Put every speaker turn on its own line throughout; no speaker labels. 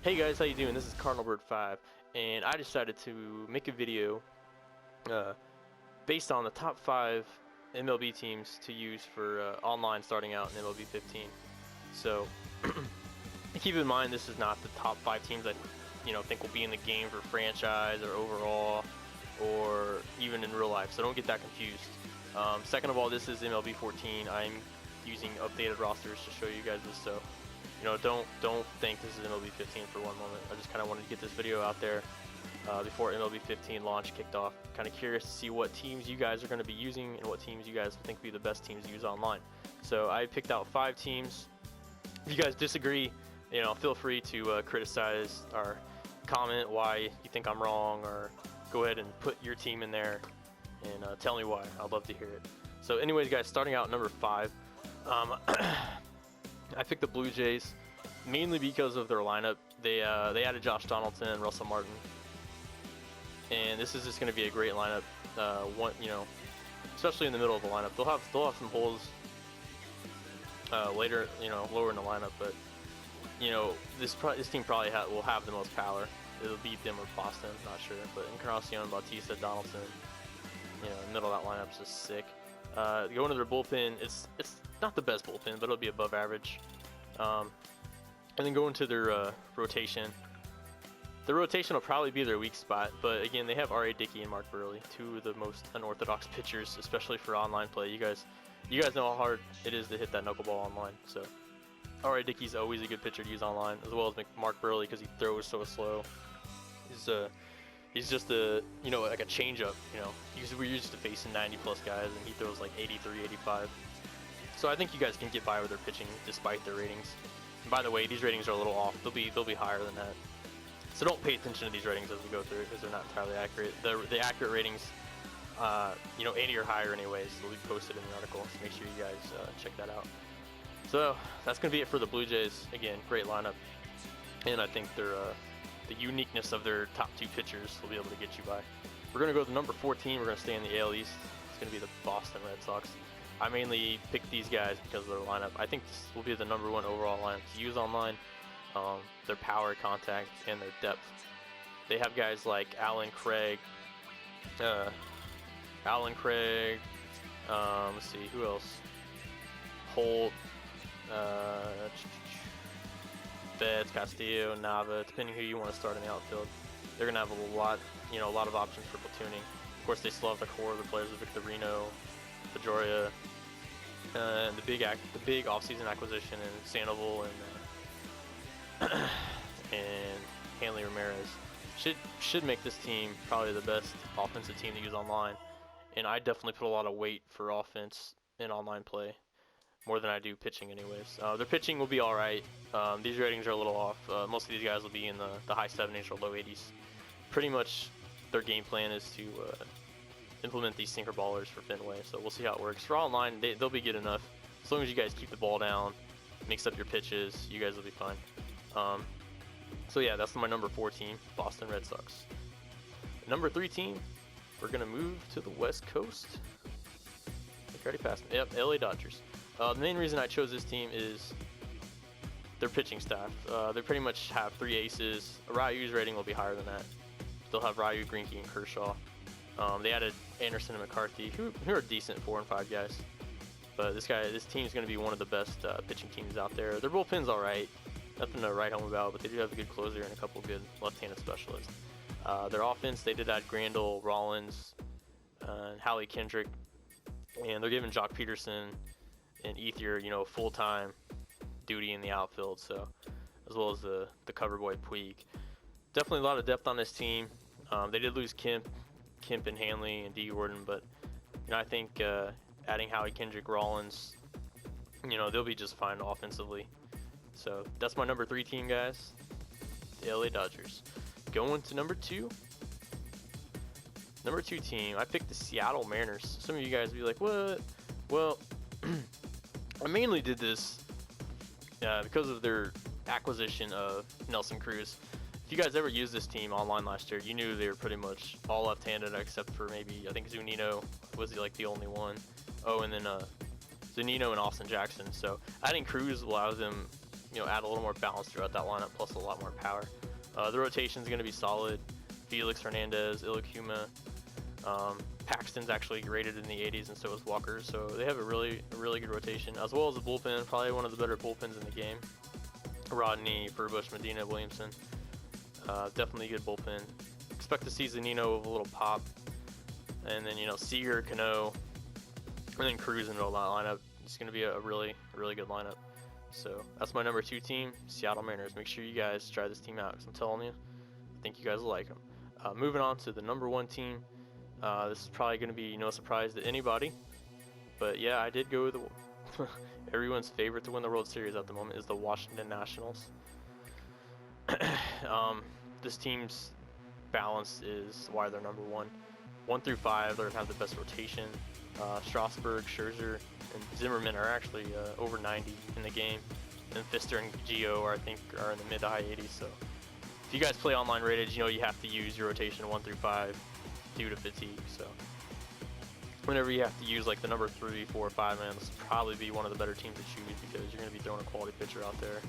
Hey guys, how you doing? This is CardinalBird5, and I decided to make a video based on the top 5 MLB teams to use for online starting out in MLB 15. So keep in mind, this is not the top 5 teams I think will be in the game for franchise or overall or even in real life, so don't get that confused. Second of all, this is MLB 14. I'm using updated rosters to show you guys this, so don't think this is MLB 15 for one moment. I just kind of wanted to get this video out there before MLB 15 launch kicked off. Kind of curious to see what teams you guys are going to be using and what teams you guys think would be the best teams to use online. So I picked out 5 teams. If you guys disagree, feel free to criticize or comment why you think I'm wrong, or go ahead and put your team in there and tell me why. I'd love to hear it. So anyways, guys, starting out number 5. I picked the Blue Jays mainly because of their lineup. They added Josh Donaldson and Russell Martin, and this is just going to be a great lineup. Especially in the middle of the lineup, they'll have some holes later, lower in the lineup, but this team probably will have the most power. It'll beat them or Boston, not sure, but Encarnacion, Bautista, Donaldson, in the middle of that lineup is just sick. Going to their bullpen, it's not the best bullpen, but it'll be above average. And then going to their rotation. The rotation will probably be their weak spot, but again, they have R.A. Dickey and Mark Burley, 2 of the most unorthodox pitchers, especially for online play. You guys know how hard it is to hit that knuckleball online. So R.A. Dickey's always a good pitcher to use online, as well as Mark Burley because he throws so slow. He's just like a changeup, because we're used to facing 90+ guys, and he throws like 83, 85. So I think you guys can get by with their pitching despite their ratings. And by the way, these ratings are a little off. They'll be higher than that. So don't pay attention to these ratings as we go through it, because they're not entirely accurate. The accurate ratings, 80 or higher anyways, will be posted in the article. So make sure you guys check that out. So that's gonna be it for the Blue Jays. Again, great lineup, and I think they're the uniqueness of their top 2 pitchers will be able to get you by. We're going to go to number 14. We're going to stay in the AL East. It's going to be the Boston Red Sox. I mainly picked these guys because of their lineup. I think this will be the number 1 overall lineup to use online. Their power, contact, and their depth. They have guys like Allen Craig. Let's see, who else? Holt. Betts, Castillo, Nava, depending who you want to start in the outfield. They're gonna have a lot of options for platooning. Of course, they still have the core of the players of Victorino, Pedroia, and the big offseason acquisition in Sandoval and Hanley Ramirez. Should make this team probably the best offensive team to use online. And I definitely put a lot of weight for offense in online play, more than I do pitching anyways. Their pitching will be alright. These ratings are a little off. Most of these guys will be in the high 70s or low 80s. Pretty much their game plan is to implement these sinker ballers for Fenway, so we'll see how it works. For online, they'll be good enough. As long as you guys keep the ball down, mix up your pitches, you guys will be fine. So yeah, that's my number 4 team, Boston Red Sox. Number 3 team, we're going to move to the West Coast. I already passed me. Yep, LA Dodgers. The main reason I chose this team is their pitching staff. They pretty much have 3 aces. Ryu's rating will be higher than that. They'll have Ryu, Greinke, and Kershaw. They added Anderson and McCarthy, who are decent 4 and 5 guys. But this team is going to be one of the best pitching teams out there. Their bullpen's all right, nothing to write home about, but they do have a good closer and a couple good left-handed specialists. Their offense, they did add Grandal, Rollins, and Hallie Kendrick, and they're giving Jock Peterson and Ethier, full-time duty in the outfield, so as well as the cover boy Puig. Definitely a lot of depth on this team. They did lose Kemp and Hanley and D. Gordon, but I think adding Hallie Kendrick, Rollins, they'll be just fine offensively. So that's my number 3 team, guys, the LA Dodgers. Going to number 2. Number 2 team, I picked the Seattle Mariners. Some of you guys will be like, what? Well, I mainly did this because of their acquisition of Nelson Cruz. If you guys ever used this team online last year, you knew they were pretty much all left-handed except for maybe, I think Zunino was like the only one. Oh, and then Zunino and Austin Jackson. So adding Cruz allows them, add a little more balance throughout that lineup, plus a lot more power. The rotation is going to be solid. Felix Hernandez, Ilikuma, Paxton's actually rated in the 80s, and so is Walker. So they have a really good rotation, as well as a bullpen. Probably one of the better bullpens in the game. Rodney, Furbush, Medina, Williamson. Definitely a good bullpen. Expect to see Zanino with a little pop, and then Seager, Cano, and then Cruz into that lineup. It's going to be a really good lineup. So that's my number 2 team, Seattle Mariners. Make sure you guys try this team out, because I'm telling you, I think you guys will like them. Moving on to the number 1 team. This is probably going to be no surprise to anybody, but yeah, I did go with everyone's favorite to win the World Series at the moment is the Washington Nationals. This team's balance is why they're number 1. 1 through 5, they're going to have the best rotation. Strasburg, Scherzer, and Zimmerman are actually over 90 in the game, and Fister and Gio are, I think, are in the mid to high 80s. So if you guys play online rated, you have to use your rotation 1 through 5 due to fatigue. So whenever you have to use like the number 3, 4, 5 man, this will probably be one of the better teams to choose, because you're going to be throwing a quality pitcher out there.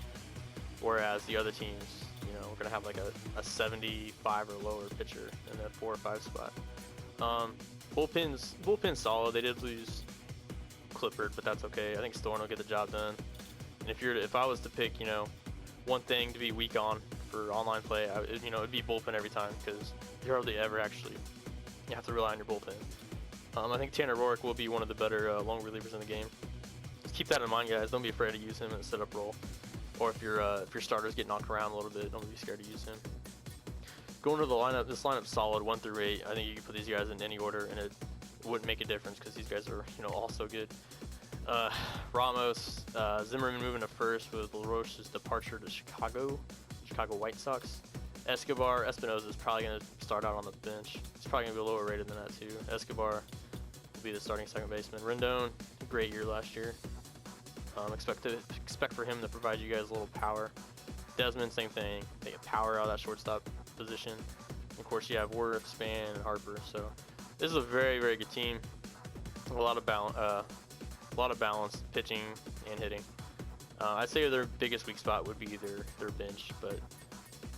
Whereas the other teams, we're going to have like a 75 or lower pitcher in the 4 or 5 spot. Bullpen's solid. They did lose Clippard, but that's okay. I think Storm will get the job done. And if I was to pick, one thing to be weak on for online play, it'd be bullpen every time, because you hardly ever actually have to rely on your bullpen. I think Tanner Roark will be one of the better long relievers in the game. Just keep that in mind, guys. Don't be afraid to use him in a setup role, or if your starters get knocked around a little bit, don't be scared to use him. Going to the lineup, this lineup's solid 1 through 8. I think you can put these guys in any order, and it wouldn't make a difference, because these guys are all so good. Ramos, Zimmerman moving to first with LaRoche's departure to Chicago White Sox. Espinosa is probably going to start out on the bench. He's probably going to be lower rated than that too. Escobar will be the starting second baseman. Rendon, great year last year. Expect for him to provide you guys a little power. Desmond, same thing. They get power out of that shortstop position. Of course, you have Worth, Span, and Harper. So this is a very good team. A lot of balance, pitching and hitting. I'd say their biggest weak spot would be their bench, but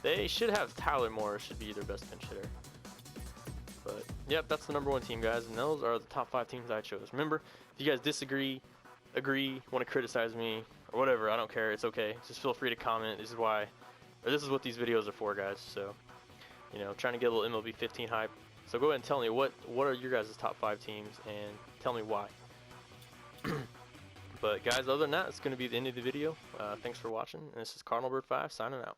they should have Tyler Moore should be their best pinch hitter. But yep, that's the number 1 team, guys, and those are the top 5 teams I chose. Remember, if you guys disagree, agree, want to criticize me, or whatever, I don't care. It's okay. Just feel free to comment. This is what these videos are for, guys. So, trying to get a little MLB 15 hype. So go ahead and tell me what are your guys' top 5 teams, and tell me why. But guys, other than that, it's going to be the end of the video. Thanks for watching, and this is Cardinal Bird 5 signing out.